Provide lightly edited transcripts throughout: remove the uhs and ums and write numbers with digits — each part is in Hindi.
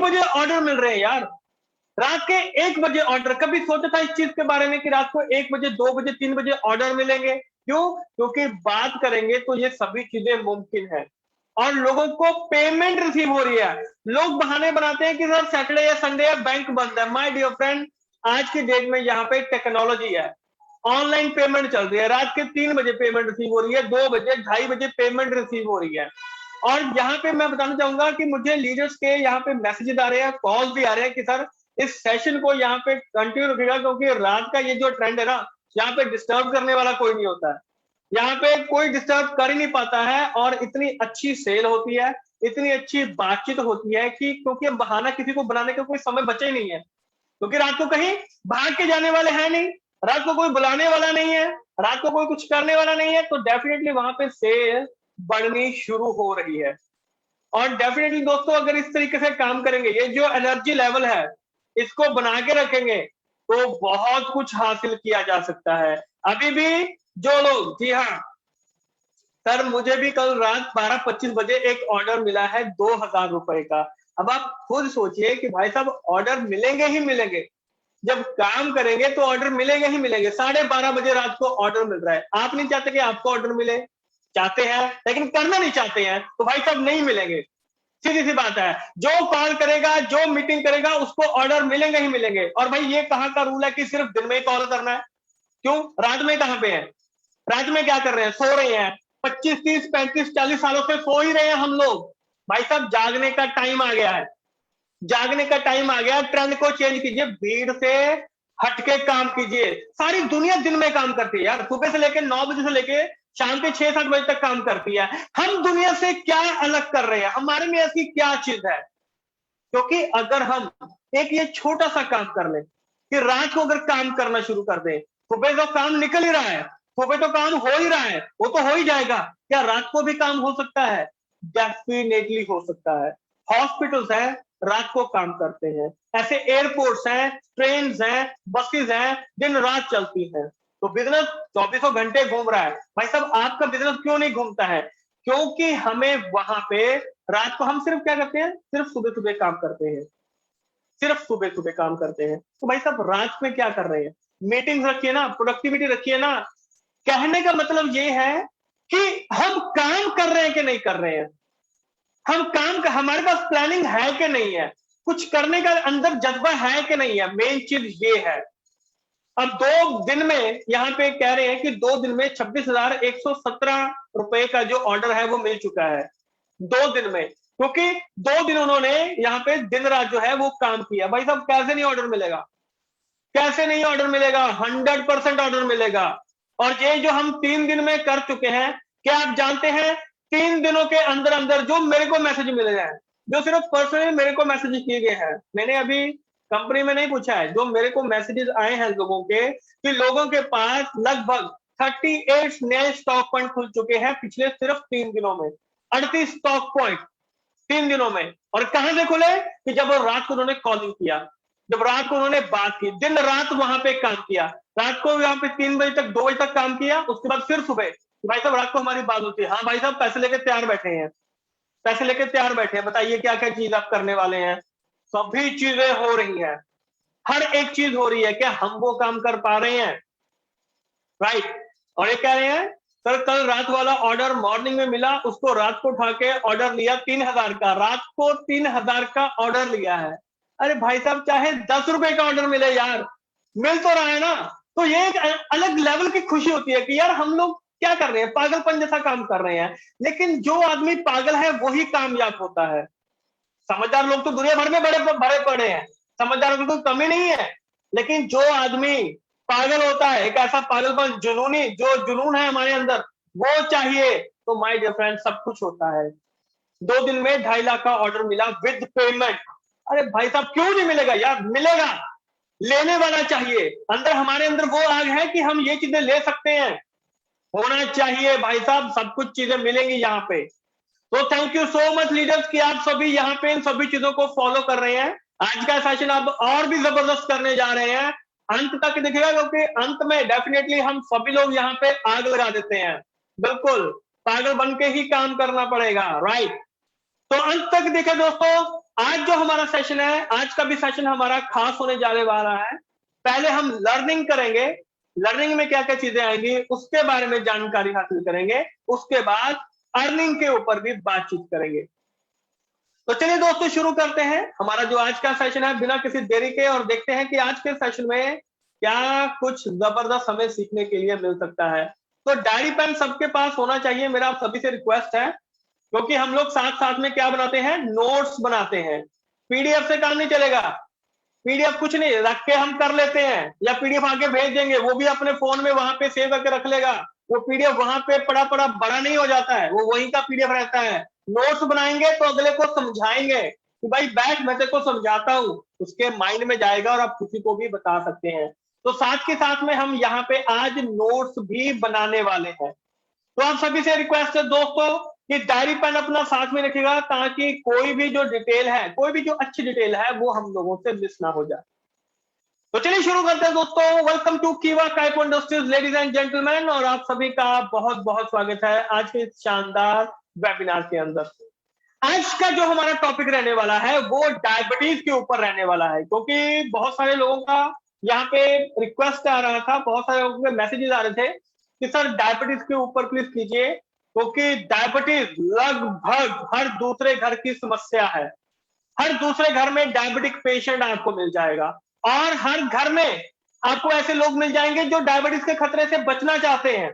बजे ऑर्डर मिल रहे हैं यार, रात के 1 बजे ऑर्डर। कभी सोचा था इस चीज के बारे में कि रात को 1 बजे, 2 बजे, 3 बजे ऑर्डर मिलेंगे? क्यों? क्योंकि बात करेंगे तो ये सभी चीजें मुमकिन है और लोगों को पेमेंट रिसीव हो रही है। लोग बहाने बनाते हैं कि सर सैटरडे या संडे या बैंक बंद है। माय डियर फ्रेंड, आज की डेट में यहाँ पे टेक्नोलॉजी है, ऑनलाइन पेमेंट चल रही है। रात के 3 बजे पेमेंट रिसीव हो रही है, 2 बजे, 2:30 बजे पेमेंट रिसीव हो रही है। और यहाँ पे मैं बताना चाहूंगा कि मुझे लीडर्स के यहाँ पे मैसेजेस आ रहे हैं, कॉल भी आ रहे हैं कि सर इस सेशन को यहाँ पे कंटिन्यू रखेगा, क्योंकि रात का ये जो ट्रेंड है ना, यहाँ पे डिस्टर्ब करने वाला कोई नहीं होता है, यहाँ पे कोई डिस्टर्ब कर ही नहीं पाता है। और इतनी अच्छी सेल होती है, इतनी अच्छी बातचीत होती है कि क्योंकि अब बहाना किसी को बनाने का कोई समय बचा ही नहीं है, क्योंकि रात को कहीं भाग के जाने वाले हैं नहीं, रात को कोई बुलाने वाला नहीं है, रात को कोई कुछ करने वाला नहीं है, तो डेफिनेटली वहां पे सेल बढ़नी शुरू हो रही है। और डेफिनेटली दोस्तों, अगर इस तरीके से काम करेंगे, ये जो एनर्जी लेवल है इसको बना के रखेंगे, तो बहुत कुछ हासिल किया जा सकता है। अभी भी जो लोग, जी हाँ सर, मुझे भी कल रात 12:25 बजे एक ऑर्डर मिला है 2000 रुपए का। अब आप खुद सोचिए कि भाई साहब ऑर्डर मिलेंगे ही मिलेंगे, जब काम करेंगे तो ऑर्डर मिलेंगे ही मिलेंगे। 12:30 बजे रात को ऑर्डर मिल रहा है। आप नहीं चाहते कि आपको ऑर्डर मिले? चाहते हैं, लेकिन करना नहीं चाहते हैं, तो भाई साहब नहीं मिलेंगे। सीधी सी बात है, जो कॉल करेगा, जो मीटिंग करेगा, उसको ऑर्डर मिलेंगे ही मिलेंगे। और भाई ये कहाँ का रूल है कि सिर्फ दिन में ही कॉल करना है? क्यों? रात में कहाँ पे है? रात में क्या कर रहे हैं? सो रहे हैं। 25, 30, 35, 40 सालों से सो ही रहे हैं हम लोग। भाई साहब जागने का टाइम आ गया है, जागने का टाइम आ गया। ट्रेंड को चेंज कीजिए, भीड़ से हटके काम कीजिए। सारी दुनिया दिन में काम करती है यार, सुबह से लेकर 9 बजे से लेकर शाम के 6-7 बजे तक काम करती है। हम दुनिया से क्या अलग कर रहे हैं? हमारे में ऐसी क्या चीज है? क्योंकि अगर हम एक ये छोटा सा काम कर लें कि रात को अगर काम करना शुरू कर दें, सुबह तो काम निकल ही रहा है, सुबह तो काम हो ही रहा है, वो तो हो ही जाएगा, क्या रात को भी काम हो सकता है? डेफिनेटली हो सकता है। हॉस्पिटल्स हैं, रात को काम करते हैं। ऐसे एयरपोर्ट्स हैं, ट्रेन हैं, बसेस हैं, दिन रात चलती हैं। तो बिजनेस 24 घंटे घूम रहा है। भाई साहब आपका बिजनेस क्यों नहीं घूमता है? क्योंकि हमें वहां पे रात को हम सिर्फ क्या करते हैं? सिर्फ सुबह सुबह काम करते हैं, सिर्फ सुबह सुबह काम करते हैं। तो भाई साहब रात में क्या कर रहे हैं? मीटिंग रखिए ना, प्रोडक्टिविटी रखिए ना। कहने का मतलब ये है कि हम काम कर रहे हैं कि नहीं कर रहे हैं, हम काम का हमारे पास प्लानिंग है कि नहीं है, कुछ करने का अंदर जज्बा है कि नहीं है। मेन चीज ये है। अब 2 दिन में यहाँ पे कह रहे हैं कि 2 दिन में 26,117 रुपए का जो ऑर्डर है वो मिल चुका है 2 दिन में, क्योंकि 2 दिन उन्होंने यहाँ पे दिन रात जो है वो काम किया। भाई साहब कैसे नहीं ऑर्डर मिलेगा? कैसे नहीं ऑर्डर मिलेगा? 100% ऑर्डर मिलेगा। और ये जो हम 3 दिन में कर चुके हैं, क्या आप जानते हैं 3 दिनों के अंदर अंदर जो मेरे को मैसेज मिले हैं, जो सिर्फ पर्सनली मेरे को मैसेज किए गए हैं, मैंने अभी कंपनी में नहीं पूछा है, जो मेरे को मैसेजेस आए हैं लोगों के, कि लोगों के पास लगभग 38 नए स्टॉक पॉइंट खुल चुके हैं पिछले सिर्फ 3 दिनों में। 38 स्टॉक पॉइंट 3 दिनों में। और कहां से खुले? कि जब रात को उन्होंने कॉलिंग किया, जब रात को उन्होंने बात की, दिन रात वहां पे काम किया। रात को यहाँ पे 3 बजे तक, 2 बजे तक काम किया, उसके बाद फिर सुबह भाई साहब रात को हमारी बात होती है, हाँ भाई साहब पैसे लेके तैयार बैठे हैं, पैसे लेके तैयार बैठे हैं, बताइए क्या क्या चीज आप करने वाले हैं। सभी चीजें हो रही हैं, हर एक चीज हो रही है। क्या हम वो काम कर पा रहे हैं? राइट। और ये कह रहे हैं सर कल रात वाला ऑर्डर मॉर्निंग में मिला, उसको रात को उठा के ऑर्डर लिया 3000 का, रात को 3000 का ऑर्डर लिया है। अरे भाई साहब चाहे 10 रुपए का ऑर्डर मिले यार, मिल तो रहा है ना। तो ये एक अलग लेवल की खुशी होती है कि यार हम लोग क्या कर रहे हैं, पागलपन जैसा काम कर रहे हैं। लेकिन जो आदमी पागल है वही कामयाब होता है। समझदार लोग तो दुनिया भर में बड़े भरे पड़े हैं, समझदारों की कोई कमी नहीं है, लेकिन जो आदमी पागल होता है, एक ऐसा पागलपन, जुनूनी जो जुनून है हमारे अंदर, वो चाहिए, तो माय डियर फ्रेंड सब कुछ होता है। 2 दिन में 2.5 लाख का ऑर्डर मिला विद पेमेंट। अरे भाई साहब क्यों नहीं मिलेगा यार? मिलेगा। लेने वाला चाहिए, अंदर हमारे अंदर वो आग है कि हम ये चीजें ले सकते हैं, होना चाहिए भाई साहब, सब कुछ चीजें मिलेंगी यहाँ पे। तो thank you so much leaders कि आप सभी यहाँ पे इन सभी चीजों को फॉलो कर रहे हैं। आज का सेशन अब और भी जबरदस्त करने जा रहे हैं, अंत तक देखिएगा, क्योंकि अंत में डेफिनेटली हम सभी लोग यहाँ पे आग लगा देते हैं। बिल्कुल पागल बन के ही काम करना पड़ेगा, राइट। तो अंत तक देखे दोस्तों, आज जो हमारा सेशन है, आज का भी सेशन हमारा खास होने जाने वाला है। पहले हम लर्निंग करेंगे, लर्निंग में क्या क्या चीजें आएंगी उसके बारे में जानकारी हासिल करेंगे, उसके बाद अर्निंग के ऊपर भी बातचीत करेंगे। तो चलिए दोस्तों शुरू करते हैं हमारा जो आज का सेशन है बिना किसी देरी के, और देखते हैं कि आज के सेशन में क्या कुछ जबरदस्त हमें सीखने के लिए मिल सकता है। तो डायरी पेन सबके पास होना चाहिए, मेरा आप सभी से रिक्वेस्ट है, क्योंकि हम लोग साथ साथ में क्या बनाते हैं, नोट्स बनाते हैं। पीडीएफ से काम नहीं चलेगा, पीडीएफ कुछ नहीं रख के हम कर लेते हैं, या पीडीएफ आगे भेज देंगे, वो भी अपने फोन में वहां पे सेव करके रख लेगा, वो पीडीएफ वहां पे पड़ा पड़ा बड़ा नहीं हो जाता है, वो वहीं का पीडीएफ रहता है। नोट्स बनाएंगे तो अगले को समझाएंगे कि भाई बैठ मैं तेरे को समझाता हूँ, उसके माइंड में जाएगा और आप किसी को भी बता सकते हैं। तो साथ के साथ में हम यहाँ पे आज नोट्स भी बनाने वाले हैं। तो आप सभी से रिक्वेस्ट है दोस्तों कि डायरी पेन अपना साथ में रखिएगा, ताकि कोई भी जो डिटेल है, कोई भी जो अच्छी डिटेल है वो हम लोगों से मिस ना हो जाए। तो चलिए शुरू करते हैं दोस्तों। वेलकम टू कीवा काइपो इंडस्ट्रीज लेडीज एंड जेंटलमैन, और आप सभी का बहुत बहुत स्वागत है आज के इस शानदार वेबिनार के अंदर। आज का जो हमारा टॉपिक रहने वाला है वो डायबिटीज के ऊपर रहने वाला है, क्योंकि बहुत सारे लोगों का यहाँ पे रिक्वेस्ट आ रहा था, बहुत सारे लोगों के मैसेजेस आ रहे थे कि सर डायबिटीज के ऊपर प्लीज कीजिए, क्योंकि डायबिटीज लगभग हर दूसरे घर की समस्या है। हर दूसरे घर में डायबिटिक पेशेंट आपको मिल जाएगा, और हर घर में आपको ऐसे लोग मिल जाएंगे जो डायबिटीज के खतरे से बचना चाहते हैं,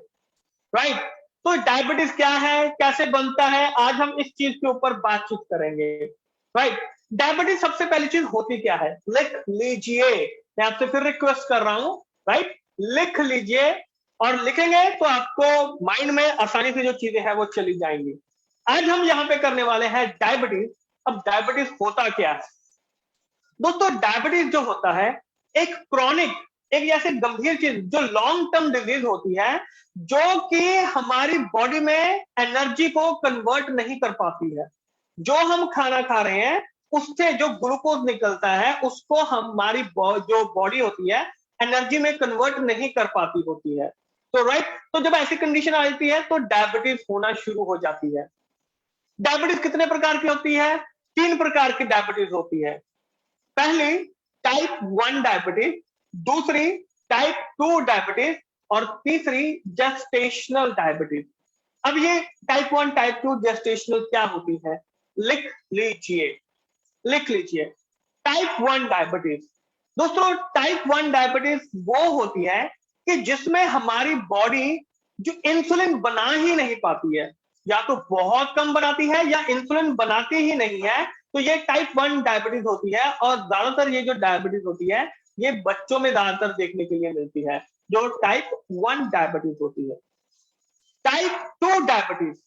राइट। तो डायबिटीज क्या है, कैसे बनता है, आज हम इस चीज के ऊपर बातचीत करेंगे, राइट। डायबिटीज सबसे पहली चीज होती क्या है, लिख लीजिए, मैं आपसे फिर रिक्वेस्ट कर रहा हूं, राइट। लिख लीजिए, और लिखेंगे तो आपको माइंड में आसानी से जो चीजें हैं वो चली जाएंगी। आज हम यहाँ पे करने वाले हैं डायबिटीज। अब डायबिटीज होता क्या है दोस्तों, डायबिटीज जो होता है एक क्रॉनिक, एक ऐसे गंभीर चीज जो लॉन्ग टर्म डिजीज होती है, जो कि हमारी बॉडी में एनर्जी को कन्वर्ट नहीं कर पाती है। जो हम खाना खा रहे हैं उससे जो ग्लूकोज निकलता है उसको हमारी जो बॉडी होती है एनर्जी में कन्वर्ट नहीं कर पाती होती है। तो राइट, तो जब ऐसी कंडीशन आ जाती है तो डायबिटीज होना शुरू हो जाती है। डायबिटीज कितने प्रकार की होती है, 3 प्रकार की डायबिटीज होती है। पहली टाइप 1 डायबिटीज, दूसरी टाइप 2 डायबिटीज, और तीसरी जेस्टेशनल डायबिटीज। अब ये टाइप 1 टाइप 2 जेस्टेशनल क्या होती है, लिख लीजिए, लिख लीजिए। टाइप 1 डायबिटीज दोस्तों, टाइप 1 डायबिटीज वो होती है कि जिसमें हमारी बॉडी जो इंसुलिन बना ही नहीं पाती है, या तो बहुत कम बनाती है या इंसुलिन बनाती ही नहीं है, तो ये टाइप 1 डायबिटीज होती है। और ज्यादातर ये जो डायबिटीज होती है ये बच्चों में ज्यादातर देखने के लिए मिलती है, जो टाइप 1 डायबिटीज होती है। टाइप 2 डायबिटीज,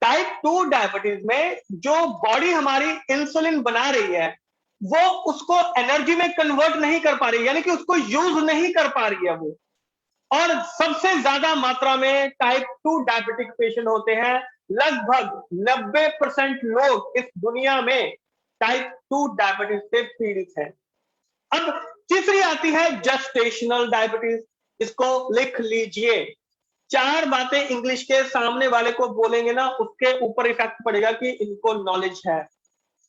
टाइप 2 डायबिटीज में जो बॉडी हमारी इंसुलिन बना रही है वो उसको एनर्जी में कन्वर्ट नहीं कर पा रही, यानी कि उसको यूज नहीं कर पा रही है वो। और सबसे ज्यादा मात्रा में टाइप 2 डायबिटिक पेशेंट होते हैं, लगभग 90% लोग इस दुनिया में टाइप 2 डायबिटीज से पीड़ित हैं। अब तीसरी आती है जेस्टेशनल डायबिटीज, इसको लिख लीजिए। 4 बातें इंग्लिश के सामने वाले को बोलेंगे ना, उसके ऊपर इफेक्ट पड़ेगा कि इनको नॉलेज है।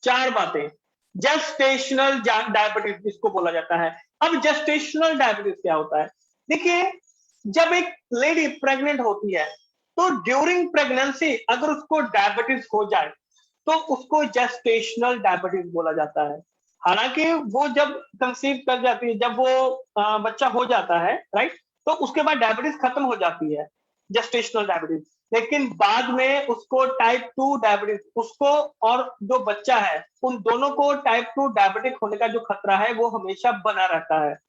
4 बातें, जेस्टेशनल डायबिटीज इसको बोला जाता है। अब जेस्टेशनल डायबिटीज क्या होता है, देखिए जब एक लेडी प्रेग्नेंट होती है तो ड्यूरिंग प्रेगनेंसी अगर उसको डायबिटीज हो जाए तो उसको जेस्टेशनल डायबिटीज बोला जाता है। हालांकि वो जब कंसीव कर जाती है, जब वो बच्चा हो जाता है, राइट, तो उसके बाद डायबिटीज खत्म हो जाती है, जेस्टेशनल डायबिटीज। लेकिन बाद में उसको टाइप 2 डायबिटीज, उसको और जो बच्चा है उन दोनों को टाइप 2 डायबिटिक होने का जो खतरा है वो हमेशा बना रहता है।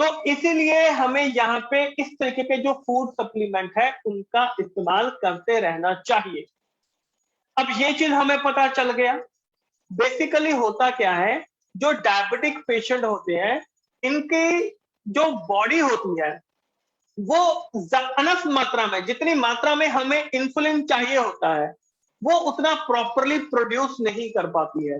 तो इसीलिए हमें यहाँ पे इस तरीके के जो फूड सप्लीमेंट है उनका इस्तेमाल करते रहना चाहिए। अब ये चीज हमें पता चल गया। बेसिकली होता क्या है, जो डायबिटिक पेशेंट होते हैं इनकी जो बॉडी होती है वो अनफ मात्रा में, जितनी मात्रा में हमें इंसुलिन चाहिए होता है वो उतना प्रॉपरली प्रोड्यूस नहीं कर पाती है,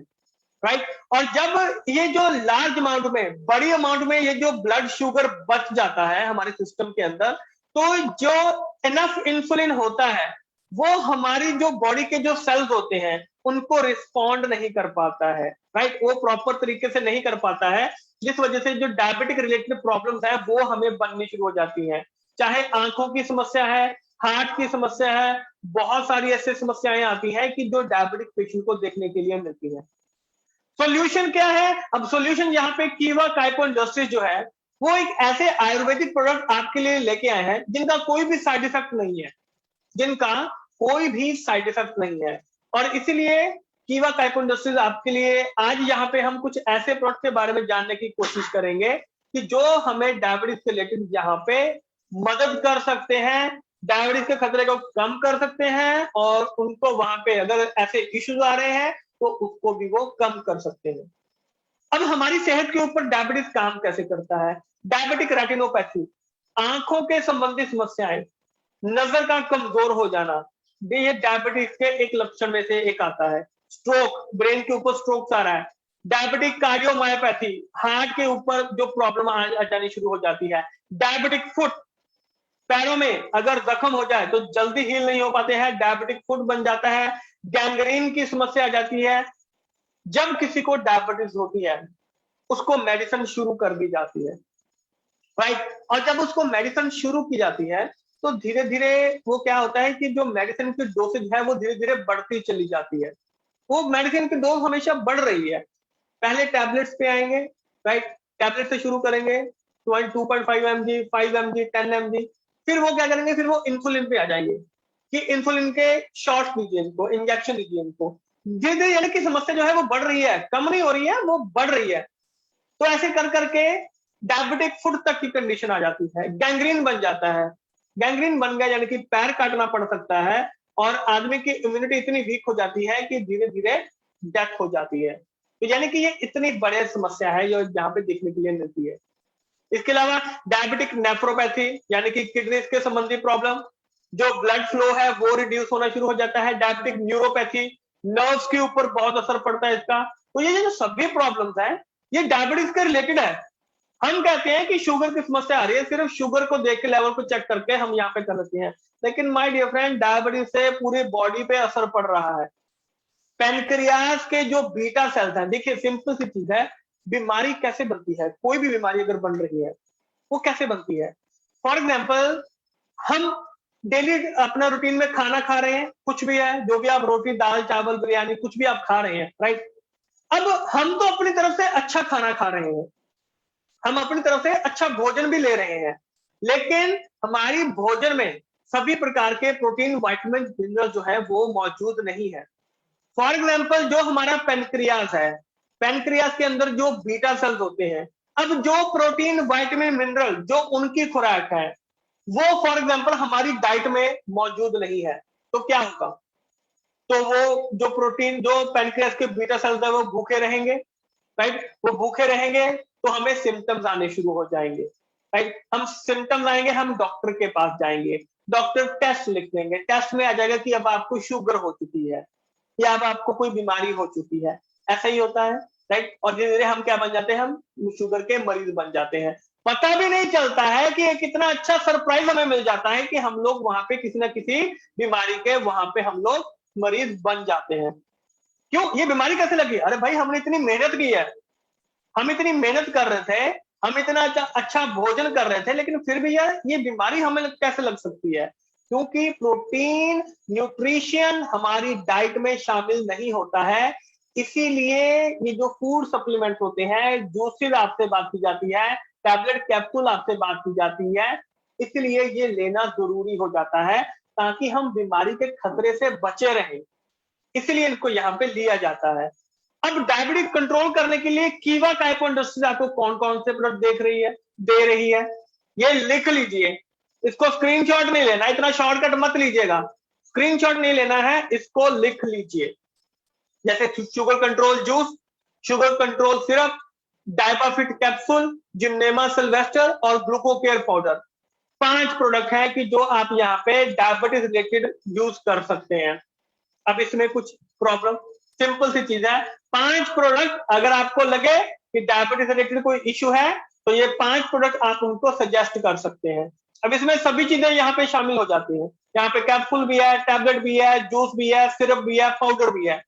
राइट। और जब ये जो लार्ज अमाउंट में, बड़ी अमाउंट में ये जो ब्लड शुगर बच जाता है हमारे सिस्टम के अंदर, तो जो इनफ इंसुलिन होता है वो हमारी जो बॉडी के जो सेल्स होते हैं उनको रिस्पॉन्ड नहीं कर पाता है, राइट, वो प्रॉपर तरीके से नहीं कर पाता है, जिस वजह से जो डायबिटिक रिलेटेड प्रॉब्लम्स है वो हमें बननी शुरू हो जाती है। चाहे आंखों की समस्या है, हार्ट की समस्या है, बहुत सारी ऐसी समस्याएं आती हैं कि जो डायबिटिक पेशेंट को देखने के लिए मिलती है। सॉल्यूशन क्या है? अब सॉल्यूशन यहाँ पे कीवा काइपो इंडस्ट्रीज जो है वो एक ऐसे आयुर्वेदिक प्रोडक्ट आपके लिए लेके आए हैं जिनका कोई भी साइड इफेक्ट नहीं है, जिनका कोई भी साइड इफेक्ट नहीं है। और इसीलिए कीवा काइपो इंडस्ट्रीज आपके लिए आज यहाँ पे हम कुछ ऐसे प्रोडक्ट के बारे में जानने की कोशिश करेंगे कि जो हमें डायबिटीज के रिलेटेड यहाँ पे मदद कर सकते हैं, डायबिटीज के खतरे को कम कर सकते हैं, और उनको वहां पे अगर ऐसे इश्यूज आ रहे हैं तो उसको भी वो कम कर सकते हैं। अब हमारी सेहत के ऊपर डायबिटीज काम कैसे करता है? डायबिटिक रेटिनोपैथी, आंखों के संबंधी समस्याएं, नजर का कमजोर हो जाना, ये डायबिटीज के एक लक्षण में से एक आता है। स्ट्रोक, ब्रेन के ऊपर स्ट्रोक आ रहा है। डायबिटिक कार्डियोमायोपैथी, हार्ट के ऊपर जो प्रॉब्लम आ जानी शुरू हो जाती है। डायबिटिक फुट, पैरों में अगर जख्म हो जाए तो जल्दी हील नहीं हो पाते हैं, डायबिटिक फुट बन जाता है। गैंग्रीन की समस्या आ जाती है। जब किसी को डायबिटीज होती है उसको मेडिसिन शुरू कर दी जाती है, राइट, और जब उसको मेडिसिन शुरू की जाती है तो धीरे धीरे वो क्या होता है कि जो मेडिसिन की डोसेज है वो धीरे धीरे बढ़ती चली जाती है। वो मेडिसिन की डोज हमेशा बढ़ रही है। पहले टैबलेट्स पे आएंगे, राइट, टैबलेट से शुरू करेंगे 2.5 mg, 5 mg, 10 mg, फिर वो क्या करेंगे, फिर वो इंसुलिन पे आ जाएंगे कि इंसुलिन के शॉट्स दीजिए इनको, इंजेक्शन दीजिए इनको। धीरे धीरे यानी कि समस्या जो है वो बढ़ रही है, कम नहीं हो रही है, वो बढ़ रही है। तो ऐसे कर करके डायबिटिक फुट तक की कंडीशन आ जाती है, गैंग्रीन बन जाता है। गैंग्रीन बन गया यानी कि पैर काटना पड़ सकता है, और आदमी की इम्यूनिटी इतनी वीक हो जाती है कि धीरे धीरे डेथ हो जाती है। तो यानी कि ये इतनी बड़ी समस्या है जो यहाँ पे देखने के लिए मिलती है। इसके अलावा डायबिटिक नेफ्रोपैथी यानी कि किडनी के संबंधी प्रॉब्लम, जो ब्लड फ्लो है वो रिड्यूस होना शुरू हो जाता है। डायबिटिक न्यूरोपैथी, नर्व्स के ऊपर बहुत असर पड़ता है इसका। तो ये जो सभी प्रॉब्लम्स हैं ये डायबिटीज के रिलेटेड है। हम कहते हैं कि शुगर की समस्या आ रही है, सिर्फ शुगर को देख के लेवल को चेक करके हम यहाँ पे कर लेते हैं, लेकिन माय डियर फ्रेंड डायबिटीज से पूरी बॉडी पे असर पड़ रहा है। पेनक्रियास के जो बीटा सेल्स हैं, देखिए सिंपल सी चीज है, बीमारी कैसे बनती है, कोई भी बीमारी अगर बन रही है वो कैसे बनती है। फॉर एग्जाम्पल, हम डेली अपना रूटीन में खाना खा रहे हैं, कुछ भी है, जो भी आप रोटी दाल चावल बिरयानी कुछ भी आप खा रहे हैं, राइट। अब हम तो अपनी तरफ से अच्छा खाना खा रहे हैं, हम अपनी तरफ से अच्छा भोजन भी ले रहे हैं, लेकिन हमारी भोजन में सभी प्रकार के प्रोटीन विटामिन मिनरल जो है वो मौजूद नहीं है। फॉर एग्जाम्पल, जो हमारा पेनक्रियास है, पेनक्रियास के अंदर जो बीटा सेल्स होते हैं, अब जो प्रोटीन विटामिन मिनरल जो उनकी खुराक है वो फॉर एग्जाम्पल हमारी डाइट में मौजूद नहीं है, तो क्या होगा? तो वो जो प्रोटीन जो पेनक्रियास के बीटा सेल्स है वो भूखे रहेंगे, राइट, वो भूखे रहेंगे तो हमें सिम्टम्स आने शुरू हो जाएंगे, राइट। हम सिम्टम्स आएंगे, हम डॉक्टर के पास जाएंगे, डॉक्टर टेस्ट लिख देंगे, टेस्ट में आ जाएगा कि अब आपको शुगर हो चुकी है या अब आपको कोई बीमारी हो चुकी है। ऐसा ही होता है, राइट। और धीरे धीरे हम क्या बन जाते हैं, हम शुगर के मरीज बन जाते हैं। पता भी नहीं चलता है कि कितना अच्छा सरप्राइज हमें मिल जाता है कि हम लोग वहां पे किसी ना किसी बीमारी के वहां पे हम लोग मरीज बन जाते हैं। क्यों, ये बीमारी कैसे लगी? अरे भाई हमने इतनी मेहनत की है, हम इतनी मेहनत कर रहे थे, हम इतना अच्छा भोजन कर रहे थे, लेकिन फिर भी यार ये बीमारी हमें कैसे लग सकती है? क्योंकि प्रोटीन न्यूट्रिशन हमारी डाइट में शामिल नहीं होता है। इसीलिए ये जो फूड सप्लीमेंट होते हैं, जूसेस आपसे बात की जाती है, टैबलेट कैप्सूल आपसे बात की जाती है, इसलिए ये लेना जरूरी हो जाता है ताकि हम बीमारी के खतरे से बचे रहें। इसलिए इनको यहाँ पे लिया जाता है। अब डायबिटीज कंट्रोल करने के लिए कीवा काइपो इंडस्ट्रीज आपको कौन कौन से प्रोडक्ट दे रही है, ये लिख लीजिए। इसको स्क्रीनशॉट नहीं लेना, इतना शॉर्टकट मत लीजिएगा, स्क्रीनशॉट नहीं लेना है, इसको लिख लीजिए। जैसे sugar control juice, sugar control syrup, डायपाफिट कैप्सूल, जिमनेमा सिल्वेस्टर और ग्लूकोकेयर पाउडर। 5 प्रोडक्ट है कि जो आप यहाँ पे डायबिटीज रिलेटेड यूज कर सकते हैं। अब इसमें कुछ प्रॉब्लम, सिंपल सी चीज है, 5 प्रोडक्ट अगर आपको लगे कि डायबिटीज रिलेटेड कोई इश्यू है तो ये 5 प्रोडक्ट आप उनको सजेस्ट कर सकते हैं। अब इसमें सभी चीजें यहाँ पे शामिल हो जाती हैं। यहाँ पे कैप्सूल भी है, टैबलेट भी है, जूस भी है, सिरप भी है, पाउडर भी है,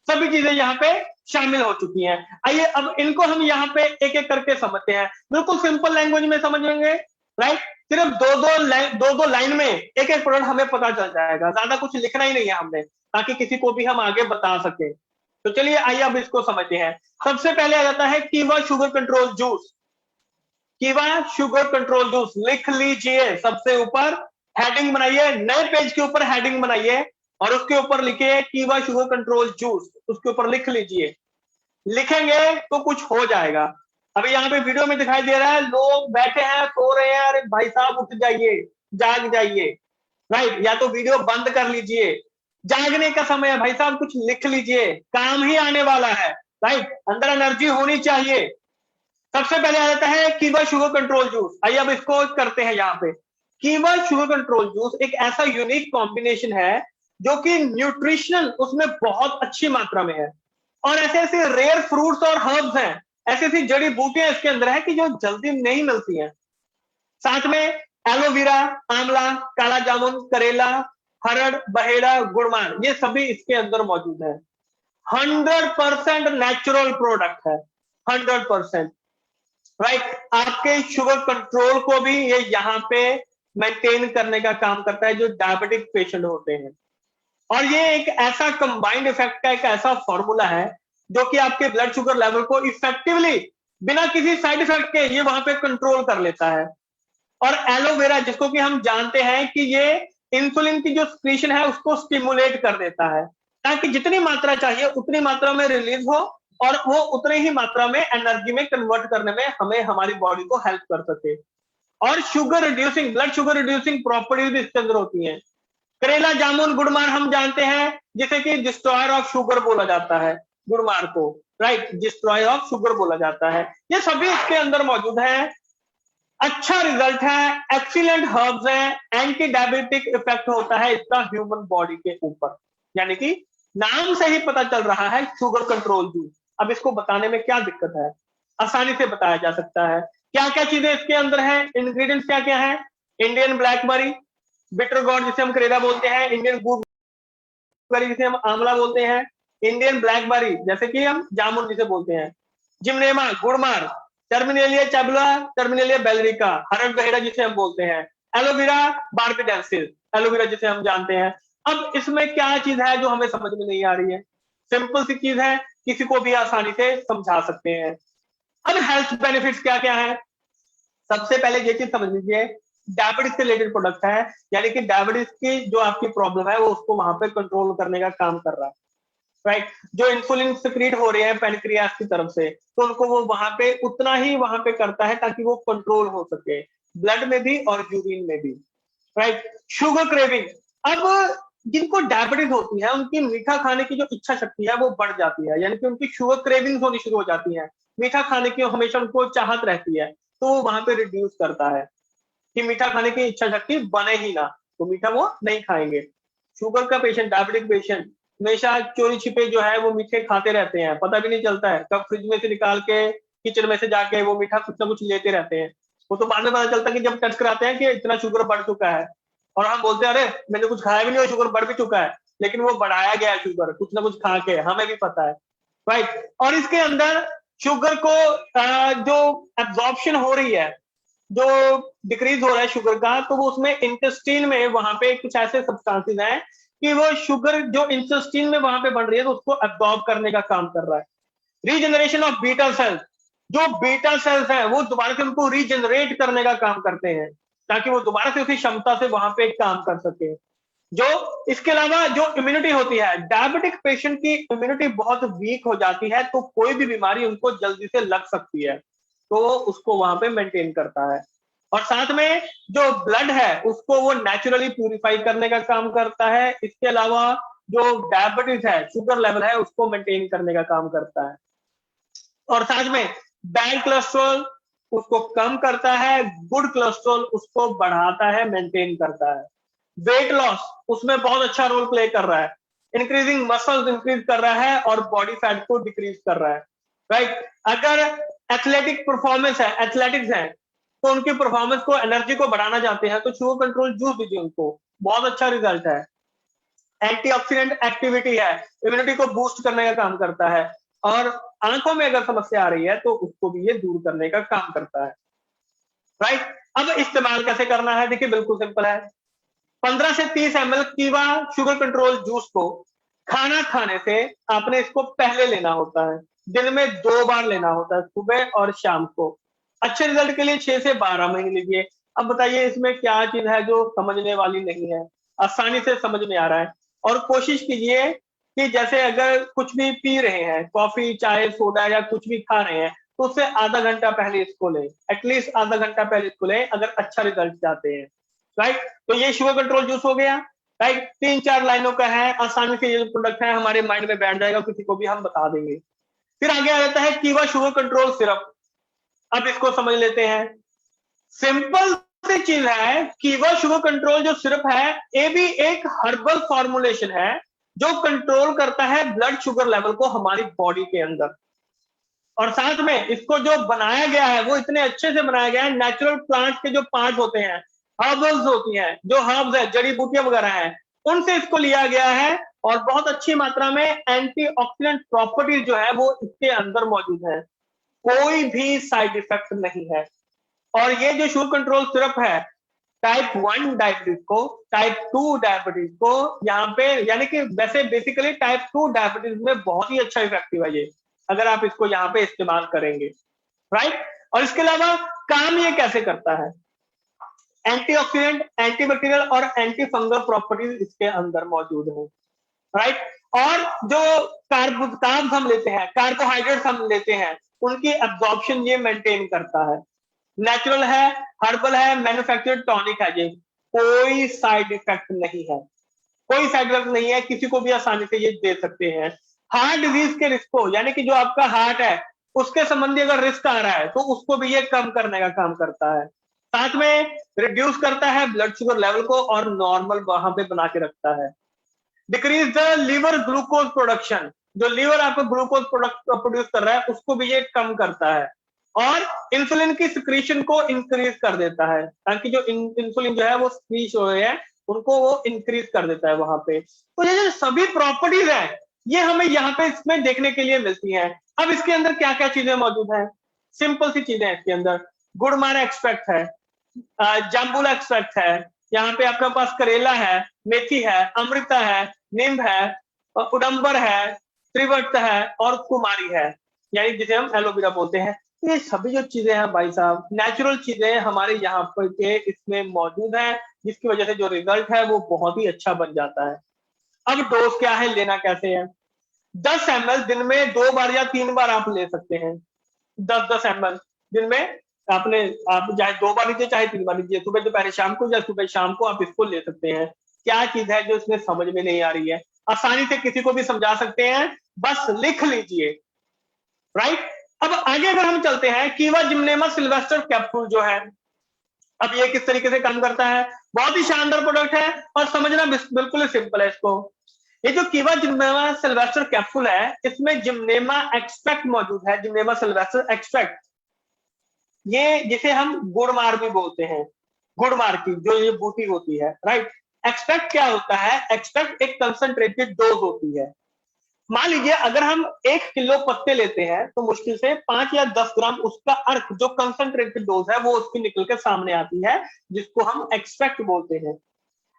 सभी चीजें यहाँ पे शामिल हो चुकी हैं। आइए अब इनको हम यहाँ पे एक एक करके समझते हैं, बिल्कुल सिंपल लैंग्वेज में समझेंगे, राइट। सिर्फ दो लाइन में एक एक प्रोडक्ट हमें पता चल जाएगा, ज्यादा कुछ लिखना ही नहीं है हमने, ताकि किसी को भी हम आगे बता सके। तो चलिए आइए अब इसको समझते हैं। सबसे पहले आ जाता है कीवा शुगर कंट्रोल जूस। कीवा शुगर कंट्रोल जूस लिख लीजिए, सबसे ऊपर हेडिंग बनाइए, नए पेज के ऊपर हेडिंग बनाइए और उसके ऊपर लिखिए कीवा शुगर कंट्रोल जूस, उसके ऊपर लिख लीजिए। लिखेंगे तो कुछ हो जाएगा। अभी यहाँ पे वीडियो में दिखाई दे रहा है लोग बैठे हैं, सो रहे हैं, अरे भाई साहब उठ जाइए, जाग जाइए, राइट। या तो वीडियो बंद कर लीजिए, जागने का समय है भाई साहब, कुछ लिख लीजिए, काम ही आने वाला है, राइट। अंदर एनर्जी होनी चाहिए। सबसे पहले आ जाता है कीवा शुगर कंट्रोल जूस। आइए अब इसको करते हैं। यहाँ पे कीवा शुगर कंट्रोल जूस एक ऐसा यूनिक कॉम्बिनेशन है जो कि न्यूट्रिशनल उसमें बहुत अच्छी मात्रा में है, और ऐसे ऐसे रेयर फ्रूट्स और हर्ब्स हैं, ऐसी ऐसी जड़ी बूटियां इसके अंदर है कि जो जल्दी नहीं मिलती हैं। साथ में एलोवेरा, आंवला, काला जामुन, करेला, हरड़, बहेड़ा, गुड़मार, ये सभी इसके अंदर मौजूद है। 100% नेचुरल प्रोडक्ट है, 100%, राइट। आपके शुगर कंट्रोल को भी ये यहाँ पे मेंटेन करने का काम करता है जो डायबिटिक पेशेंट होते हैं। और ये एक ऐसा कंबाइंड इफेक्ट का एक ऐसा फॉर्मूला है जो कि आपके ब्लड शुगर लेवल को इफेक्टिवली बिना किसी साइड इफेक्ट के ये वहां पे कंट्रोल कर लेता है। और एलोवेरा, जिसको कि हम जानते हैं कि ये इंसुलिन की जो सिक्रीशन है उसको स्टिमुलेट कर देता है, ताकि जितनी मात्रा चाहिए उतनी मात्रा में रिलीज हो और वो उतनी ही मात्रा में एनर्जी में कन्वर्ट करने में हमें हमारी बॉडी को हेल्प कर सके। और sugar reducing, blood sugar reducing properties इसके अंदर होती हैं। करेला, जामुन, गुड़मार हम जानते हैं जिसे कि डिस्ट्रॉयर ऑफ शुगर बोला जाता है, गुड़मार को, राइट, डिस्ट्रॉयर ऑफ शुगर बोला जाता है। ये सभी इसके अंदर मौजूद है। अच्छा रिजल्ट है, एक्सीलेंट हर्ब्स है, एंटी डायबिटिक इफेक्ट होता है इसका ह्यूमन बॉडी के ऊपर, यानी कि नाम से ही पता चल रहा है शुगर कंट्रोल जूस। अब इसको बताने में क्या दिक्कत है, आसानी से बताया जा सकता है। क्या क्या चीजें इसके अंदर है, इंग्रेडिएंट्स क्या क्या है। इंडियन ब्लैकबेरी, बिटर गॉड जिसे हम करेला बोलते हैं, इंडियन गूसबेरी जिसे हम आंवला बोलते हैं, इंडियन ब्लैकबेरी जैसे कि हम जामुन जिसे बोलते हैं, जिमनेमा, गुड़मार, टर्मिनेलिया चैबुला, टर्मिनेलिया बेलरिका, हरड़ बहेड़ा जिसे हम बोलते हैं, एलोवेरा बारबेडेंसिस, एलोवेरा जिसे हम जानते हैं। अब इसमें क्या चीज है जो हमें समझ में नहीं आ रही है, सिंपल सी चीज है, किसी को भी आसानी से समझा सकते हैं। अब हेल्थ बेनिफिट्स क्या क्या है, सबसे पहले ये चीज समझ लीजिए, डायबिटीज से रिलेटेड प्रोडक्ट है, यानी कि डायबिटीज की जो आपकी प्रॉब्लम है वो उसको वहां पे कंट्रोल करने का काम कर रहा है, राइट। जो इंसुलिन सिक्रीट हो रहे हैं पैनक्रियास की तरफ से, तो उनको वो वहां पे उतना ही वहां पे करता है ताकि वो कंट्रोल हो सके, ब्लड में भी और यूरिन में भी, राइट। शुगर क्रेविंग, अब जिनको डायबिटीज होती है उनकी मीठा खाने की जो इच्छा शक्ति है वो बढ़ जाती है, यानी कि उनकी शुगर क्रेविंग होनी शुरू हो जाती है, मीठा खाने की हमेशा उनको चाहत रहती है, तो वो वहां पे रिड्यूस करता है कि मीठा खाने की इच्छा शक्ति बने ही ना, तो मीठा वो नहीं खाएंगे। शुगर का पेशेंट, डायबिटिक पेशेंट हमेशा चोरी छिपे जो है वो मीठे खाते रहते हैं, पता भी नहीं चलता है कब फ्रिज में से निकाल के किचन में से जाके वो मीठा कुछ ना कुछ लेते रहते हैं। वो तो बाद में पता चलता है कि जब टेस्ट कराते हैं कि इतना शुगर बढ़ चुका है, और हम बोलते हैं अरे मैंने कुछ खाया भी नहीं और शुगर बढ़ भी चुका है, लेकिन वो बढ़ाया गया है शुगर कुछ ना कुछ खा के, हमें भी पता है, राइट। और इसके अंदर शुगर को जो एब्जॉर्प्शन हो रही है, जो डिक्रीज हो रहा है शुगर का, तो वो उसमें इंटेस्टीन में वहां पे कुछ ऐसे सब्सटेंसेस हैं कि वो शुगर जो इंटेस्टीन में वहां पे बन रही है तो उसको एब्जॉर्ब करने का काम कर रहा है। रीजनरेशन ऑफ बीटा सेल्स, जो बीटा सेल्स हैं वो दोबारा से उनको रीजनरेट करने का काम करते हैं ताकि वो दोबारा से उसी क्षमता से वहां पे काम कर सके। जो इसके अलावा जो इम्यूनिटी होती है, डायबिटिक पेशेंट की इम्यूनिटी बहुत वीक हो जाती है, तो कोई भी बीमारी उनको जल्दी से लग सकती है, तो उसको वहां पे मेंटेन करता है। और साथ में जो ब्लड है उसको वो नेचुरली प्यूरिफाई करने का काम करता है। इसके अलावा जो डायबिटीज है, शुगर लेवल है, उसको मेंटेन करने का काम करता है। और साथ में बैड कोलेस्ट्रॉल उसको कम करता है, गुड कोलेस्ट्रॉल उसको बढ़ाता है, मेंटेन करता है। वेट लॉस उसमें बहुत अच्छा रोल प्ले कर रहा है, इंक्रीजिंग मसल्स इंक्रीज कर रहा है और बॉडी फैट को डिक्रीज कर रहा है, राइट। अगर एथलेटिक परफॉर्मेंस है, एथलेटिक्स है, तो उनकी परफॉर्मेंस को, एनर्जी को बढ़ाना चाहते हैं तो शुगर कंट्रोल जूस दीजिए उनको, बहुत अच्छा रिजल्ट है। एंटीऑक्सीडेंट एक्टिविटी है, इम्यूनिटी को बूस्ट करने का काम करता है, और आंखों में अगर समस्या आ रही है तो उसको भी ये दूर करने का काम करता है। राइट, अब इस्तेमाल कैसे करना है, देखिए बिल्कुल सिंपल है। 15 से 30 ml कीवा शुगर कंट्रोल जूस को खाना खाने से आपने इसको पहले लेना होता है, दिन में 2 बार लेना होता है, सुबह और शाम को। अच्छे रिजल्ट के लिए 6 से 12 महीने लीजिए। अब बताइए इसमें क्या चीज है जो समझने वाली नहीं है, आसानी से समझ में आ रहा है। और कोशिश कीजिए कि जैसे अगर कुछ भी पी रहे हैं, कॉफी चाय सोडा या कुछ भी खा रहे हैं, तो उससे आधा घंटा पहले इसको लें, एटलीस्ट आधा घंटा पहले इसको लें अगर अच्छा रिजल्ट चाहते हैं। राइट, तो ये शुगर कंट्रोल जूस हो गया। राइट, 3-4 लाइनों का है, आसानी से ये जो प्रोडक्ट है हमारे माइंड में बैठ जाएगा, किसी को भी हम बता देंगे। फिर आगे आ जाता है कीवा शुगर कंट्रोल सिरप। अब इसको समझ लेते हैं, सिंपल सी चीज है। कीवा शुगर कंट्रोल जो सिरप है, ये भी एक हर्बल फॉर्मुलेशन है जो कंट्रोल करता है ब्लड शुगर लेवल को हमारी बॉडी के अंदर। और साथ में इसको जो बनाया गया है वो इतने अच्छे से बनाया गया है, नेचुरल प्लांट के जो पार्ट होते हैं, हर्बल्स होती हैं, जो हर्ब्स है, जड़ी बूटियां वगैरह हैं, उनसे इसको लिया गया है, और बहुत अच्छी मात्रा में एंटीऑक्सीडेंट प्रॉपर्टीज जो है वो इसके अंदर मौजूद है। कोई भी साइड इफेक्ट नहीं है। और ये जो शुगर कंट्रोल सिरप है, टाइप 1 डायबिटीज को, टाइप 2 डायबिटीज को यहाँ पे, यानी कि वैसे बेसिकली टाइप 2 डायबिटीज में बहुत ही अच्छा इफेक्टिव है ये, अगर आप इसको यहाँ पे इस्तेमाल करेंगे। राइट, और इसके अलावा काम ये कैसे करता है, एंटीऑक्सीडेंट, एंटीबैक्टीरियल और एंटी फंगल प्रॉपर्टीज इसके अंदर मौजूद है। राइट, और जो कार्ब्स हम लेते हैं, कार्बोहाइड्रेट्स हम लेते हैं, उनकी एब्जॉर्प्शन ये मेंटेन करता है। नेचुरल है, हर्बल है, मैन्युफैक्चर्ड टॉनिक है ये, कोई साइड इफेक्ट नहीं है, कोई साइड इफेक्ट नहीं है, किसी को भी आसानी से ये दे सकते हैं। हार्ट डिजीज के रिस्क को, यानी कि जो आपका हार्ट है उसके संबंधी अगर रिस्क आ रहा है तो उसको भी ये कम करने का काम करता है। साथ में रिड्यूस करता है ब्लड शुगर लेवल को और नॉर्मल वहां पे बना के रखता है। Decrease the liver glucose production, जो लीवर आपको ग्लूकोज प्रोड्यूस कर रहा है उसको भी ये कम करता है। और इंसुलिन की सिक्रीशन को इंक्रीज कर देता है, ताकि जो इंसुलिन जो है वो स्क्रीच हो रहे हैं उनको वो इंक्रीज कर देता है वहां पे। तो ये जो सभी प्रॉपर्टीज है ये हमें यहाँ पे इसमें देखने के लिए मिलती हैं। अब इसके अंदर क्या क्या चीजें मौजूद हैं, सिंपल सी चीजें हैं इसके अंदर। गुड़मारा एक्सट्रैक्ट है, जाम्बुला एक्सट्रैक्ट है, यहाँ पे आपके पास करेला है, मेथी है, अमृता है, नींब है, उडंबर है, त्रिवट है और कुमारी है, यानी जिसे हम एलोवेरा बोलते हैं। तो ये सभी जो चीजें हैं भाई साहब, नेचुरल चीजें हमारे यहाँ पर के इसमें मौजूद है, जिसकी वजह से जो रिजल्ट है वो बहुत ही अच्छा बन जाता है। अब डोज क्या है, लेना कैसे है, 10 ml दिन में 2 बार या 3 बार आप ले सकते हैं। 10-10 ml दिन में आपने, आप चाहे 2 बार लीजिए चाहे 3 बार लीजिए, सुबह दोपहर शाम को या सुबह शाम को आप इसको ले सकते हैं। क्या चीज है जो इसमें समझ में नहीं आ रही है, आसानी से किसी को भी समझा सकते हैं, बस लिख लीजिए। राइट, अब आगे अगर हम चलते हैं, कीवा जिम्नेमा सिल्वेस्टर कैप्सूल जो है, अब ये किस तरीके से काम करता है, बहुत ही शानदार प्रोडक्ट है और समझना बिल्कुल ही सिंपल है इसको। ये जो कीवा जिम्नेमा सिल्वेस्टर कैप्सूल है, इसमें जिम्नेमा एक्सट्रैक्ट मौजूद है, जिम्नेमा सिल्वेस्टर एक्सट्रैक्ट, ये जिसे हम गुड़मार भी बोलते हैं, गुड़मार की जो ये बूटी होती है। राइट, एक्सट्रैक्ट क्या होता है, एक्सट्रैक्ट एक कंसंट्रेटेड डोज होती है। मान लीजिए अगर हम 1 किलो पत्ते लेते हैं तो मुश्किल से 5 या 10 ग्राम उसका अर्क जो कंसंट्रेटेड डोज है वो उसकी निकल के सामने आती है, जिसको हम एक्सट्रैक्ट बोलते हैं।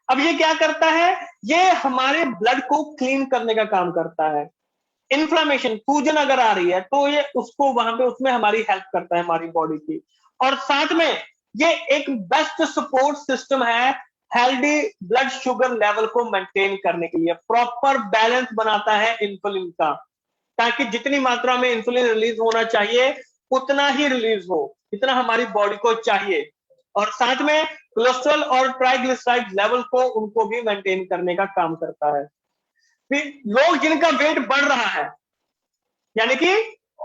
अब ये क्या करता है, ये हमारे ब्लड को क्लीन करने का काम करता है। इन्फ्लामेशन, सूजन अगर आ रही है तो ये उसको वहां पे उसमें हमारी हेल्प करता है, हमारी बॉडी की। और साथ में ये एक बेस्ट सपोर्ट सिस्टम है हेल्दी ब्लड शुगर लेवल को मेंटेन करने के लिए, प्रॉपर बैलेंस बनाता है इंसुलिन का, ताकि जितनी मात्रा में इंसुलिन रिलीज होना चाहिए उतना ही रिलीज हो, जितना हमारी बॉडी को चाहिए। और साथ में कोलेस्ट्रॉल और ट्राइग्लिसराइड लेवल को उनको भी मेंटेन करने का काम करता है। फिर लोग जिनका वेट बढ़ रहा है, यानी कि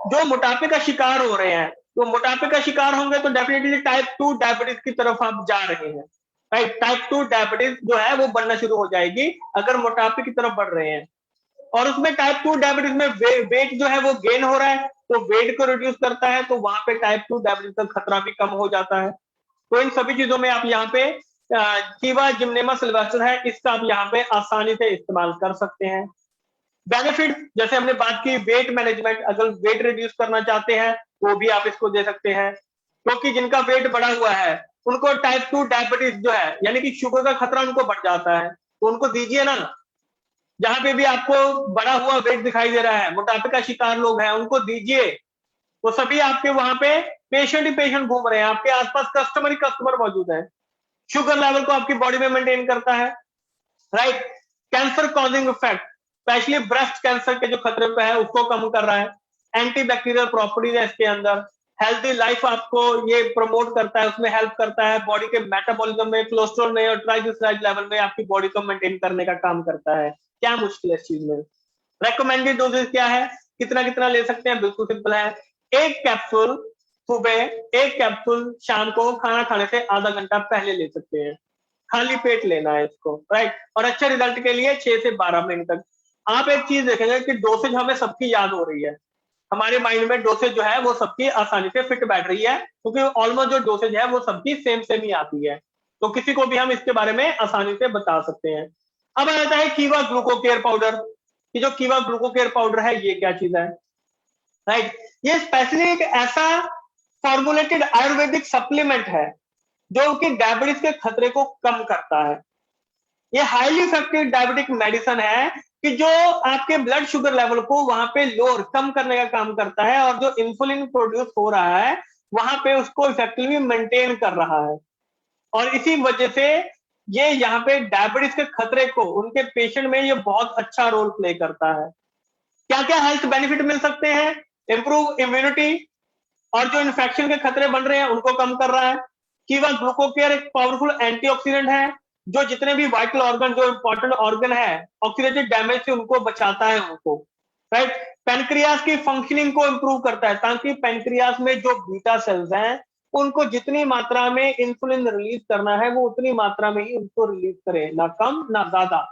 जो मोटापे का शिकार हो रहे हैं, तो मोटापे का शिकार होंगे तो डेफिनेटली टाइप 2 डायबिटीज की तरफ आप जा रहे हैं। राइट, टाइप 2 डायबिटीज जो है वो बढ़ना शुरू हो जाएगी अगर मोटापे की तरफ बढ़ रहे हैं। और उसमें टाइप 2 डायबिटीज में वेट जो है वो गेन हो रहा है, तो वेट को रिड्यूस करता है, तो वहां पे टाइप 2 डायबिटीज का खतरा भी कम हो जाता है। तो इन सभी चीजों में आप यहाँ पे कीवा जिम्नेमा सिल्वेस्टर है, इसका आप यहाँ पे आसानी से इस्तेमाल कर सकते हैं। बेनिफिट जैसे हमने बात की, वेट मैनेजमेंट, अगर वेट रिड्यूस करना चाहते हैं वो भी आप इसको दे सकते हैं, क्योंकि जिनका वेट बढ़ा हुआ है उनको टाइप 2 डायबिटीज जो है यानी कि शुगर का खतरा उनको बढ़ जाता है, तो उनको दीजिए ना। जहां पे भी आपको बढ़ा हुआ वेट दिखाई दे रहा है, मोटापे का शिकार लोग हैं, उनको दीजिए। वो सभी आपके वहां पे पेशेंट ही पेशेंट घूम रहे हैं, आपके आसपास कस्टमर ही कस्टमर मौजूद है। शुगर लेवल को आपकी बॉडी में मेंटेन करता है, right. Cancer causing effect, specially breast cancer के जो खतरे पे है उसको कम कर रहा है। एंटी बैक्टीरियल प्रॉपर्टीज है इसके अंदर। हेल्थी लाइफ आपको ये प्रमोट करता है, उसमें हेल्प करता है। बॉडी के मेटाबॉलिज्म में, कोलेस्ट्रॉल में और ट्राइग्लिसराइड लेवल में आपकी बॉडी को मेंटेन करने का काम करता है। क्या मुश्किल है इस चीज में। रेकमेंडेड डोजेज क्या है, कितना कितना ले सकते हैं, बिल्कुल सिंपल है। एक कैप्सूल सुबह, एक कैप्सूल शाम को खाना खाने से आधा घंटा पहले ले सकते हैं। खाली पेट लेना है इसको, राइट। और अच्छे रिजल्ट के लिए 6 से 12 मिनट तक। आप एक चीज देखेंगे कि डोसेज हमें सबकी याद हो रही है, हमारे माइंड में डोसेज जो है वो सबकी आसानी से फिट बैठ रही है, क्योंकि ऑलमोस्ट जो डोसेज है वो सबकी सेम सेम ही आती है, तो किसी को भी हम इसके बारे में आसानी से बता सकते हैं। अब आता है कीवा ग्लूको केयर पाउडर। कि जो कीवा ग्लूको केयर पाउडर है ये क्या चीज है, राइट। ये स्पेशली एक ऐसा फॉर्मुलेटेड आयुर्वेदिक सप्लीमेंट है जो कि डायबिटीज के खतरे को कम करता है। ये हाईली इफेक्टिव डायबिटिक मेडिसिन है कि जो आपके ब्लड शुगर लेवल को वहां पे लोअर कम करने का काम करता है, और जो इंसुलिन प्रोड्यूस हो रहा है वहां पे उसको इफेक्टिवली मेंटेन कर रहा है। और इसी वजह से ये यहाँ पे डायबिटीज के खतरे को उनके पेशेंट में ये बहुत अच्छा रोल प्ले करता है। क्या क्या हेल्थ बेनिफिट मिल सकते हैं, इंप्रूव इम्यूनिटी, और जो इन्फेक्शन के खतरे बन रहे हैं उनको कम कर रहा है। कीवा ग्लूकोकेयर एक पावरफुल एंटीऑक्सीडेंट है जो जितने भी वाइटल ऑर्गन, जो इंपॉर्टेंट ऑर्गन है, ऑक्सीडेटिव डैमेज से उनको बचाता है उनको, राइट। पेनक्रियास की फंक्शनिंग को इंप्रूव करता है, ताकि पेनक्रियास में जो बीटा सेल्स हैं उनको जितनी मात्रा में इंसुलिन रिलीज करना है वो उतनी मात्रा में ही उनको रिलीज करे, ना कम ना ज्यादा।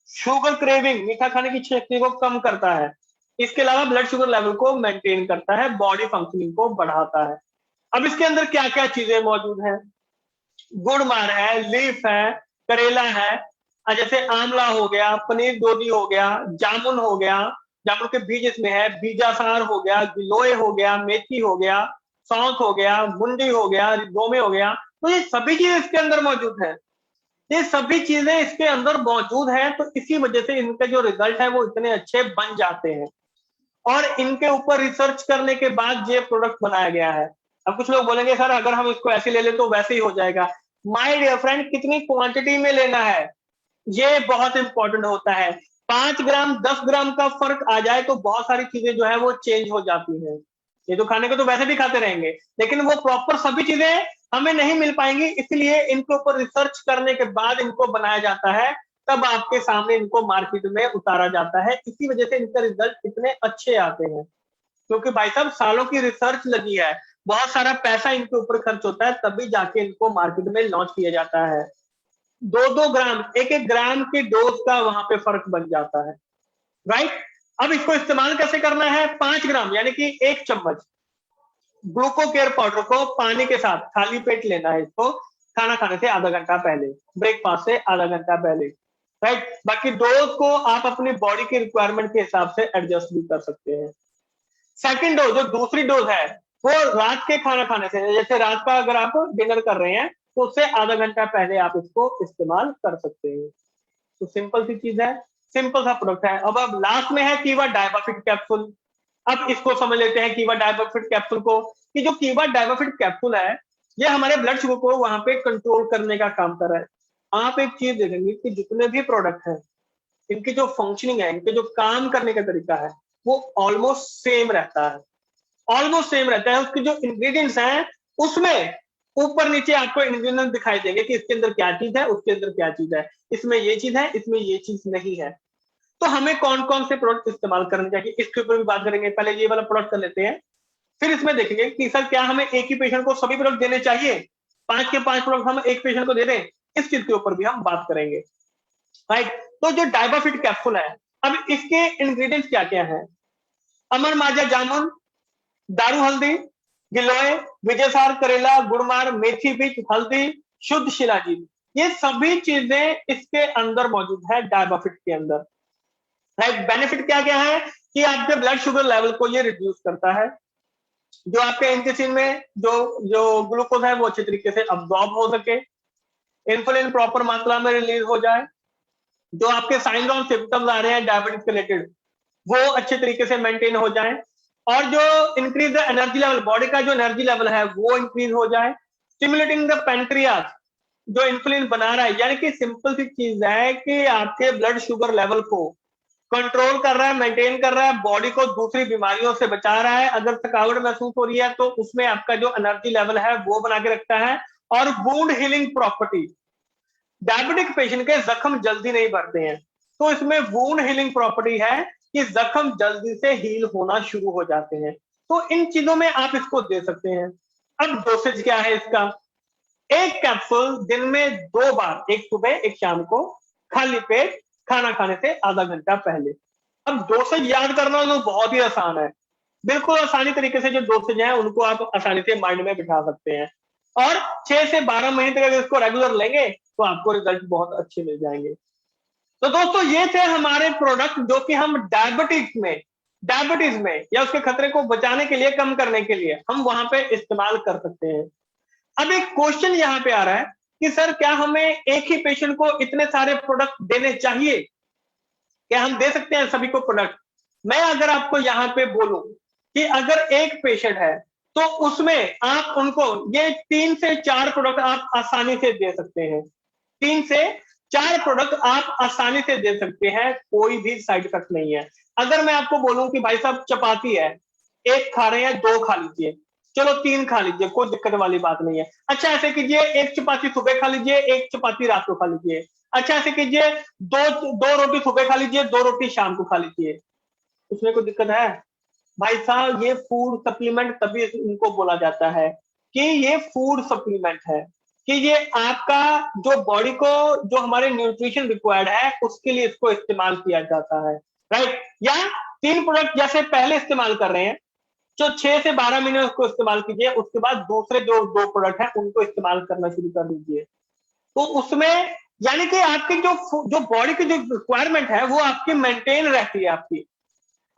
शुगर क्रेविंग, मीठा खाने की शक्ति को कम करता है। इसके अलावा ब्लड शुगर लेवल को मेंटेन करता है, बॉडी फंक्शनिंग को बढ़ाता है। अब इसके अंदर क्या क्या चीजें मौजूद हैं, गुड़मार है, लीफ है, करेला है, जैसे आंवला हो गया, पनीर दोधी हो गया, जामुन हो गया, जामुन के बीज इसमें है, बीजासार हो गया, गिलोय हो गया, मेथी हो गया, सौंठ हो गया, मुंडी हो गया, गोमे हो गया। तो ये सभी चीज इसके अंदर मौजूद है, ये सभी चीजें इसके अंदर मौजूद है, तो इसी वजह से इनके जो रिजल्ट है वो इतने अच्छे बन जाते हैं, और इनके ऊपर रिसर्च करने के बाद ये प्रोडक्ट बनाया गया है। अब कुछ लोग बोलेंगे सर अगर हम इसको ऐसे ले लें तो वैसे ही हो जाएगा। माय डियर फ्रेंड, कितनी क्वांटिटी में लेना है ये बहुत इंपॉर्टेंट होता है। 5 ग्राम 10 ग्राम का फर्क आ जाए तो बहुत सारी चीजें जो है वो चेंज हो जाती हैं। ये तो खाने को तो वैसे भी खाते रहेंगे, लेकिन वो प्रॉपर सभी चीजें हमें नहीं मिल पाएंगी, इसलिए इनके ऊपर रिसर्च करने के बाद इनको बनाया जाता है, तब आपके सामने इनको मार्केट में उतारा जाता है। इसी वजह से इनके रिजल्ट इतने अच्छे आते हैं, क्योंकि भाई साहब सालों की रिसर्च लगी है, बहुत सारा पैसा इनके ऊपर खर्च होता है, तभी जाके इनको मार्केट में लॉन्च किया जाता है। 2-2 ग्राम, 1-1 ग्राम की डोज का वहां पे फर्क बन जाता है, राइट। अब इसको इस्तेमाल कैसे करना है, 5 ग्राम यानी कि 1 चम्मच ग्लूको केयर पाउडर को पानी के साथ खाली पेट लेना है इसको, खाना खाने से आधा घंटा पहले, ब्रेकफास्ट से आधा घंटा पहले, राइट। बाकी डोज को आप अपनी बॉडी की रिक्वायरमेंट के हिसाब से एडजस्ट भी कर सकते हैं। सेकंड डोज, जो दूसरी डोज है, वो रात के खाना खाने से, जैसे रात का अगर आप डिनर कर रहे हैं तो उससे आधा घंटा पहले आप इसको इस्तेमाल कर सकते हैं। तो सिंपल सी चीज है, सिंपल सा प्रोडक्ट है। अब लास्ट में है कीवा डायबाफिट कैप्सूल। अब इसको समझ लेते हैं कीवा डायबाफिट कैप्सूल को, कि जो कीवा डायबाफिट कैप्सूल है ये हमारे ब्लड शुगर को वहां पे कंट्रोल करने का काम कर रहा है। आप एक चीज देखेंगे कि जितने भी प्रोडक्ट है इनकी जो फंक्शनिंग है, इनके जो काम करने का तरीका है वो ऑलमोस्ट सेम रहता है, ऑलमोस्ट सेम रहता है। उसके जो इंग्रेडिएंट्स हैं उसमें ऊपर नीचे आपको इंग्रेडिएंट्स दिखाई देंगे कि इसके अंदर क्या चीज है, उसके अंदर क्या चीज है, इसमें ये चीज है, इसमें ये चीज नहीं है। तो हमें कौन कौन से प्रोडक्ट इस्तेमाल करने चाहिए इसके ऊपर भी बात करेंगे। पहले ये वाला प्रोडक्ट कर लेते हैं, फिर इसमें देखेंगे कि सर क्या हमें एक ही पेशेंट को सभी प्रोडक्ट देने चाहिए, 5 के 5 प्रोडक्ट हम एक पेशेंट को दे दें, इस चीज के ऊपर भी हम बात करेंगे, राइट। तो जो डायबाफिट कैप्सूल है, अब इसके इंग्रेडिएंट्स क्या क्या है, अमर माजा जामुन, दारू हल्दी, गिलोय, विजयसार, करेला, गुड़मार, मेथी बीज, हल्दी, शुद्ध शिलाजीत, ये सभी चीजें इसके अंदर मौजूद है डायबोफिट के अंदर। राइट, बेनिफिट क्या क्या है कि आपके ब्लड शुगर लेवल को ये रिड्यूस करता है, जो आपके इंटेस्टाइन में जो जो ग्लूकोज है वो अच्छे तरीके से अब्सॉर्ब हो सके, इंसुलिन प्रॉपर मात्रा में रिलीज हो जाए, जो आपके साइंस और सिम्टम्स आ रहे हैं डायबिटीज के रिलेटेड वो अच्छे तरीके से मेंटेन हो जाए, और जो increase the energy level, body का जो एनर्जी लेवल है वो इंक्रीज हो जाए, स्टिमुलेटिंग द पेंक्रियाज, जो इंसुलिन बना रहा है, यानी कि सिंपल सी चीज है कि आपके ब्लड शुगर लेवल को कंट्रोल कर रहा है, मेंटेन कर रहा है, बॉडी को दूसरी बीमारियों से बचा रहा है, अगर थकावट महसूस हो रही है तो उसमें आपका जो एनर्जी लेवल है वो बना के रखता है, और wound healing property, diabetic patient के जख्म जल्दी नहीं भरते हैं, तो इसमें वुंड हीलिंग प्रॉपर्टी है कि जख्म जल्दी से हील होना शुरू हो जाते हैं, तो इन चीजों में आप इसको दे सकते हैं। अब डोसेज क्या है इसका, एक कैप्सूल दिन में 2 बार, एक सुबह एक शाम को, खाली पेट, खाना खाने से आधा घंटा पहले। अब डोसेज याद करना तो बहुत ही आसान है, बिल्कुल आसानी तरीके से जो डोसेज है उनको आप आसानी से माइंड में बिठा सकते हैं, और 6 से 12 महीने तक अगर इसको रेगुलर लेंगे तो आपको रिजल्ट बहुत अच्छे मिल जाएंगे। तो दोस्तों ये थे हमारे प्रोडक्ट जो कि हम डायबिटीज में या उसके खतरे को बचाने के लिए, कम करने के लिए हम वहां पे इस्तेमाल कर सकते हैं। अब एक क्वेश्चन यहाँ पे आ रहा है कि सर क्या हमें एक ही पेशेंट को इतने सारे प्रोडक्ट देने चाहिए, क्या हम दे सकते हैं सभी को प्रोडक्ट? मैं अगर आपको यहाँ पे बोलूं कि अगर एक पेशेंट है तो उसमें आप उनको ये 3 से 4 प्रोडक्ट आप आसानी से दे सकते हैं, 3 से 4 प्रोडक्ट आप आसानी से दे सकते हैं, कोई भी साइड इफेक्ट नहीं है। अगर मैं आपको बोलूं कि भाई साहब चपाती है, एक खा रहे हैं 2 खा लीजिए, चलो 3 खा लीजिए, कोई दिक्कत वाली बात नहीं है। अच्छा ऐसे कीजिए, एक चपाती सुबह खा लीजिए, एक चपाती रात को खा लीजिए। अच्छा ऐसे कीजिए, दो दो रोटी सुबह खा लीजिए, 2 रोटी शाम को खा लीजिए, उसमें कोई दिक्कत है? भाई साहब ये फूड सप्लीमेंट तभी इनको बोला जाता है कि ये फूड सप्लीमेंट है, कि ये आपका जो बॉडी को जो हमारे न्यूट्रिशन रिक्वायर्ड है उसके लिए इसको इस्तेमाल किया जाता है। राइट, या 3 प्रोडक्ट जैसे पहले इस्तेमाल कर रहे हैं, जो 6 से 12 महीने उसको इस्तेमाल कीजिए, उसके बाद दूसरे जो 2 प्रोडक्ट है उनको इस्तेमाल करना शुरू कर दीजिए, तो उसमें यानी कि आपकी जो जो बॉडी की जो रिक्वायरमेंट है वो आपकी मेंटेन रहती है आपकी।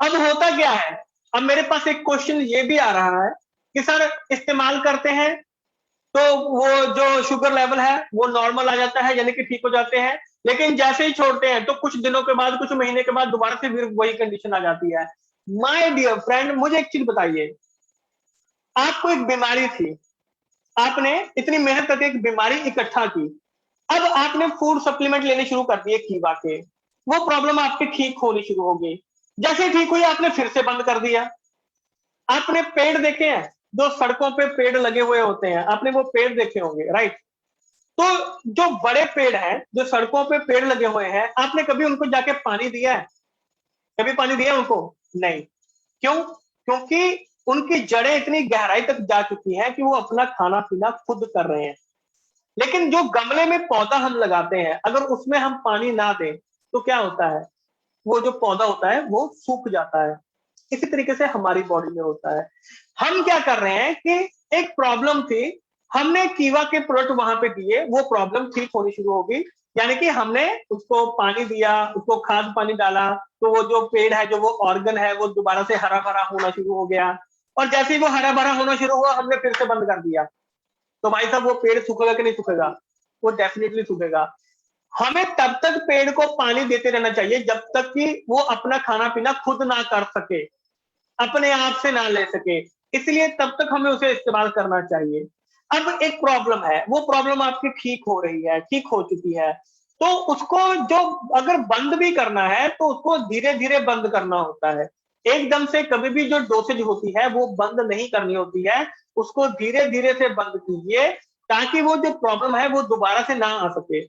अब होता क्या है, अब मेरे पास एक क्वेश्चन ये भी आ रहा है कि सर इस्तेमाल करते हैं तो वो जो शुगर लेवल है वो नॉर्मल आ जाता है, यानी कि ठीक हो जाते हैं, लेकिन जैसे ही छोड़ते हैं तो कुछ दिनों के बाद, कुछ महीने के बाद दोबारा से फिर वही कंडीशन आ जाती है। माय डियर फ्रेंड, मुझे एक चीज बताइए, आपको एक बीमारी थी, आपने इतनी मेहनत करके एक बीमारी इकट्ठा की, अब आपने फूड सप्लीमेंट लेने शुरू कर दिए कीवा के, वो प्रॉब्लम आपकी ठीक होनी शुरू हो गई, जैसे ठीक हुई आपने फिर से बंद कर दिया। आपने पेड़ देखे हैं, जो सड़कों पे पेड़ लगे हुए होते हैं, आपने वो पेड़ देखे होंगे, राइट? तो जो बड़े पेड़ हैं, जो सड़कों पे पेड़ लगे हुए हैं, आपने कभी उनको जाके पानी दिया है? कभी पानी दिया उनको? नहीं। क्यों? क्योंकि उनकी जड़ें इतनी गहराई तक जा चुकी हैं कि वो अपना खाना पीना खुद कर रहे हैं। लेकिन जो गमले में पौधा हम लगाते हैं, अगर उसमें हम पानी ना दें तो क्या होता है, वो जो पौधा होता है वो सूख जाता है। इसी तरीके से हमारी बॉडी में होता है। हम क्या कर रहे हैं कि एक प्रॉब्लम थी, हमने कीवा के प्रोडक्ट वहां पे दिए, वो प्रॉब्लम ठीक होनी शुरू हो गई, यानी कि हमने उसको पानी दिया, उसको खाद पानी डाला, तो वो जो पेड़ है, जो वो ऑर्गन है, वो दोबारा से हरा भरा होना शुरू हो गया, और जैसे ही वो हरा भरा होना शुरू हुआ हमने फिर से बंद कर दिया, तो भाई साहब वो पेड़ सूखेगा कि नहीं सूखेगा? वो डेफिनेटली सूखेगा। हमें तब तक पेड़ को पानी देते रहना चाहिए जब तक कि वो अपना खाना पीना खुद ना कर सके, अपने आप से ना ले सके, इसलिए तब तक हमें उसे इस्तेमाल करना चाहिए। अब एक प्रॉब्लम है, वो प्रॉब्लम आपकी ठीक हो रही है, ठीक हो चुकी है, तो उसको जो अगर बंद भी करना है तो उसको धीरे धीरे बंद करना होता है। एकदम से कभी भी जो डोसेज होती है वो बंद नहीं करनी होती है, उसको धीरे धीरे से बंद कीजिए, ताकि वो जो प्रॉब्लम है वो दोबारा से ना आ सके।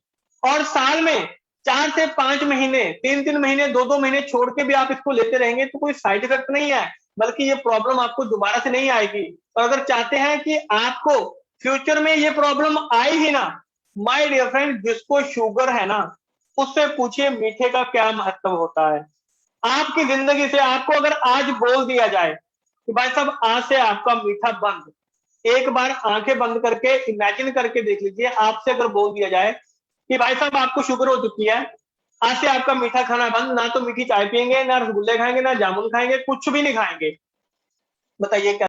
और साल में 4 से 5 महीने, 3 3 महीने, 2 2 महीने छोड़ के भी आप इसको लेते रहेंगे तो कोई साइड इफेक्ट नहीं है, बल्कि ये प्रॉब्लम आपको दोबारा से नहीं आएगी। और अगर चाहते हैं कि आपको फ्यूचर में ये प्रॉब्लम आए ही ना, माय डियर फ्रेंड, जिसको शुगर है ना उससे पूछिए मीठे का क्या महत्व होता है। आपकी जिंदगी से आपको अगर आज बोल दिया जाए कि भाई साहब आज से आपका मीठा बंद। एक बार आंखें बंद करके इमेजिन करके देख लीजिए, आपसे अगर बोल दिया जाए कि भाई साहब आपको शुगर हो चुकी है, आज से आपका मीठा खाना बंद, ना तो मीठी चाय पियेंगे, ना रसगुल्ले खाएंगे, ना जामुन खाएंगे, कुछ भी नहीं खाएंगे, बताइए क्या